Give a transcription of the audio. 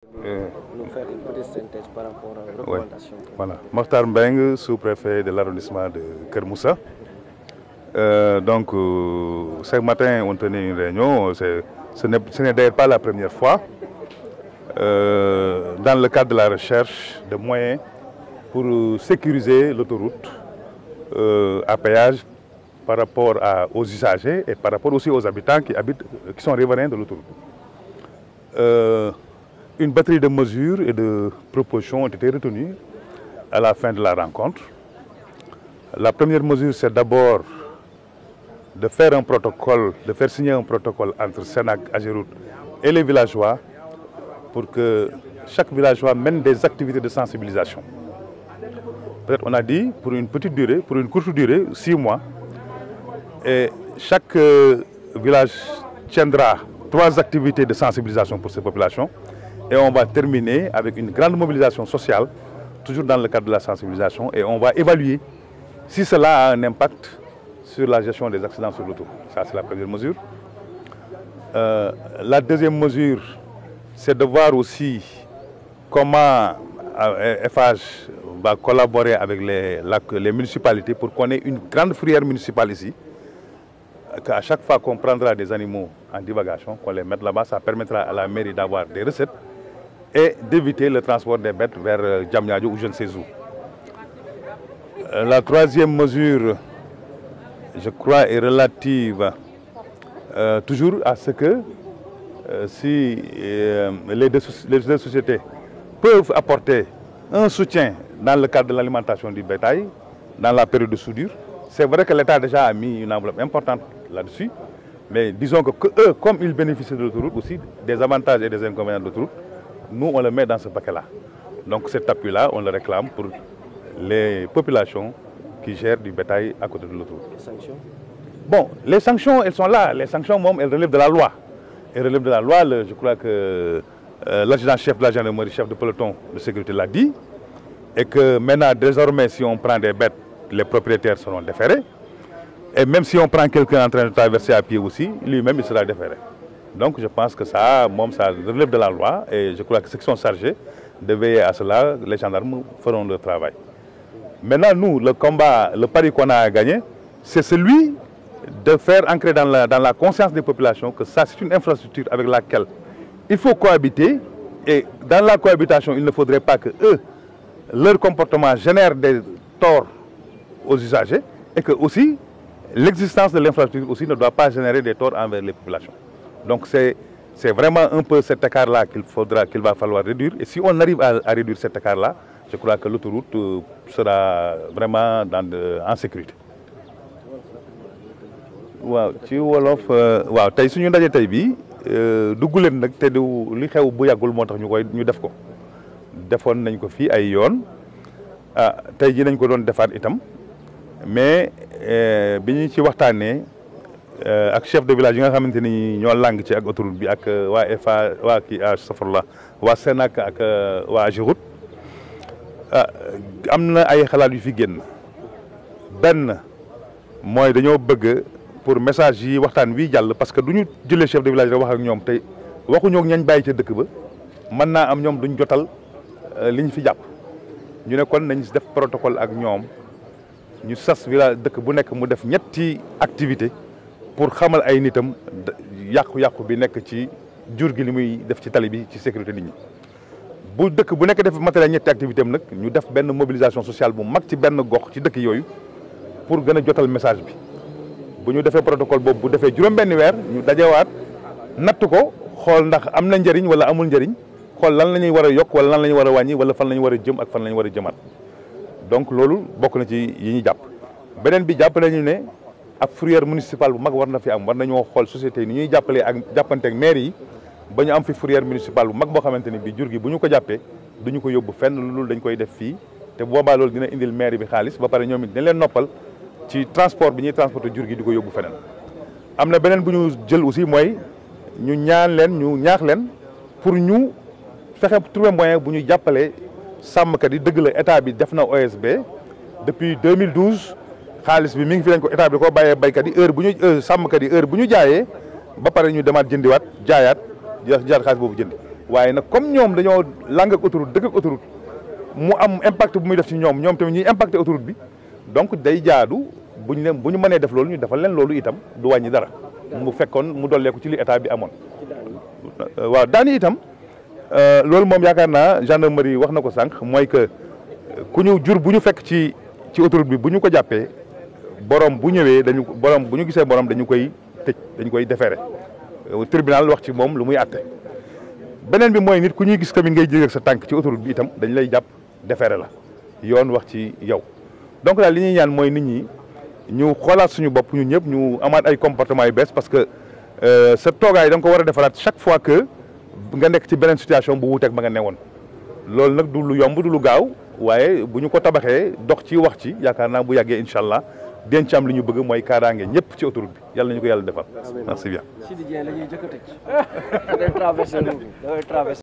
Nous faire une petite synthèse par rapport aux recommandations. Ouais. Voilà. Mokhtar Mbengue, sous-préfet de l'arrondissement de Keur Moussa. Ce matin, on tenait une réunion. Ce n'est d'ailleurs pas la première fois. Dans le cadre de la recherche de moyens pour sécuriser l'autoroute à péage par rapport aux usagers et par rapport aussi aux habitants qui sont riverains de l'autoroute. Une batterie de mesures et de propositions ont été retenues à la fin de la rencontre. La première mesure, c'est d'abord de faire un protocole, de faire signer un protocole entre Sénac, Ageroute et les villageois pour que chaque villageois mène des activités de sensibilisation. Peut-être on a dit pour une petite durée, pour une courte durée, 6 mois. Et chaque village tiendra 3 activités de sensibilisation pour ces populations. Et on va terminer avec une grande mobilisation sociale, toujours dans le cadre de la sensibilisation. Et on va évaluer si cela a un impact sur la gestion des accidents sur l'autoroute. Ça, c'est la première mesure. La deuxième mesure, c'est de voir aussi comment Eiffage va collaborer avec les municipalités pour qu'on ait une grande fourrière municipale ici. Qu'à chaque fois qu'on prendra des animaux en divagation, qu'on les mette là-bas, ça permettra à la mairie d'avoir des recettes et d'éviter le transport des bêtes vers Diamniadio ou je ne sais où. La troisième mesure, je crois, est relative toujours à ce que si les deux sociétés peuvent apporter un soutien dans le cadre de l'alimentation du bétail, dans la période de soudure. C'est vrai que l'État déjà a mis une enveloppe importante là-dessus, mais disons que eux, comme ils bénéficient de l'autoroute aussi, des avantages et des inconvénients de l'autoroute, nous on le met dans ce paquet-là. Donc cet appui-là, on le réclame pour les populations qui gèrent du bétail à côté de l'autoroute. Les sanctions? Bon, les sanctions, elles sont là. Les sanctions, elles relèvent de la loi. Elles relèvent de la loi. Je crois que l'adjudant-chef de la gendarmerie, chef de peloton de sécurité l'a dit. Et que maintenant, désormais, si on prend des bêtes, les propriétaires seront déférés. Et même si on prend quelqu'un en train de traverser à pied aussi, lui-même, il sera déféré. Donc je pense que ça relève de la loi. Et je crois que ceux qui sont chargés de veiller à cela, les gendarmes feront leur travail. Maintenant, nous, le combat, le pari qu'on a à gagner, c'est celui de faire ancrer dans la conscience des populations que ça, c'est une infrastructure avec laquelle il faut cohabiter. Et dans la cohabitation, il ne faudrait pas que eux, leur comportement génère des torts aux usagers et que aussi l'existence de l'infrastructure aussi ne doit pas générer des torts envers les populations. Donc c'est vraiment un peu cet écart-là qu'il va falloir réduire. Et si on arrive à réduire cet écart-là, je crois que l'autoroute sera vraiment en sécurité. waaw ci wolof waaw tey suñu ndaje tey bi dugg leen nag te li xew bu yàggul moo tax ñu def ko defoon nañ ko fii ay yoon tey ji nañ ko doon defaat itam mais bi ñu ci waxtaanee ak chef de village yi nga xamante ni ñoo làng ci ak autoroute bi ak waa EFA waa kii safarla waa Sénac ak waa Ageroute am na ay xalaat yu fi génn benn mooy dañoo bëgg pour message yi waxtaan wi jàll parce que du ñu jëlee chef de village rek wax ak ñoom tey waxuñoo ak ñañ bàyyi ca dëkk ba mën naa am ñoom duñ jotal li ñu fi jàpp ñu ne kon nañ def protocole ak ñoom ñu sas village dëkk bu nekk mu def ñetti activité pour xamal ay nitam yàqu-yàqu bi nekk ci jur gi li muy def ci tali bi ci sécurité nit ñi. bu dëkk bu nekk def matériel ñetti activité am nag ñu def benn mobilisation sociale bu mag ci benn gox ci dëkk yooyu pour gën a jotal message bi. bu ñu defee protocole boobu bu defee juróom-benni weer ñu dajewaat natt ko xool ndax am na njëriñ wala amul njëriñ xool lan la ñuy war a yokk wala lan la ñuy war a wàññi wala fan la ñu war a jëm ak fan la ñu war a jëmaat donc loolu bokk na ci yi ñu jàpp. beneen bi jàpp nañu ne ab fourrière municipale bu mag war na fi am war nañoo xool société yi ni ñuy jàppalee ak jàppanteeg maire yi ba ñu am fi fourrière municipale bu mag boo xamante ni bi jur gi bu ñu ko jàppee du ñu ko yóbbu fenn loolu dañ koy def fii te boobaa loolu dina indil maire bi xaalis ba pare ñoom it dina leen noppal ci transport bi ñuy transporter jur gi di ko yóbbu feneen. am na beneen bu ñu jël aussi mooy ñu ñaax leen pour ñu fexe trouver moyen bu ñu jàppalee sàmmkat yi dëgg la état bi def na OSB depuis 2012 xaalis bi mi ngi fi lañ ko état bi da koo bàyyee baykat yi heure bu ñu sàmmkat yi heure bu ñu jaayee ba pare ñu demaat jëndiwaat jaayaat jaar xaalis boobu jëndi waaye nag comme ñoom dañoo lang ak autoroute dëkk ak autoroute mu am impact bu muy def ci ñoom tamit ñuy impacté autoroute bi donc day jaadu bu ñu mënee def loolu ñu defal leen loolu itam du wàññi dara mu fekkoon mu dolleeku ci li état bi amoon. waaw daani itam loolu moom yaakaar naa gendarmerie wax na ko sànq mooy que ku ñu jur bu ñu fekk ci autoroute bi bu ñu ko jàppee borom bu ñëwee bu ñu gisee borom dañu koy tëj dañu koy déféré tribunal wax ci moom lu muy àtte. beneen bi mooy nit ku ñuy gis tamit ngay jéggi sa tànk ci autoroute bi itam dañ lay jàpp déféré la yoon wax ci yow donc daal li ñuy ñaan mooy nit ñi ñu xoolaat suñu bopp ñun ñëpp ñu amaat ay comportement yu bees parce que sa toogaay da nga ko war a defaraat chaque fois que nga nekk ci beneen situation bu wuuteeg ba nga newoon loolu nag du lu yomb du lu gaaw waaye bu ñu ko tabaxee dox ci wax ci yaakaar naa bu yàggee incha allah den ci am li ñu bëgg mooy kaaraange ñëpp ci autoroute bi yàlla nañu ko yàlla defal. merci bien. Sidi Dieng la ñuy jëkk a tëj. da ngay traversé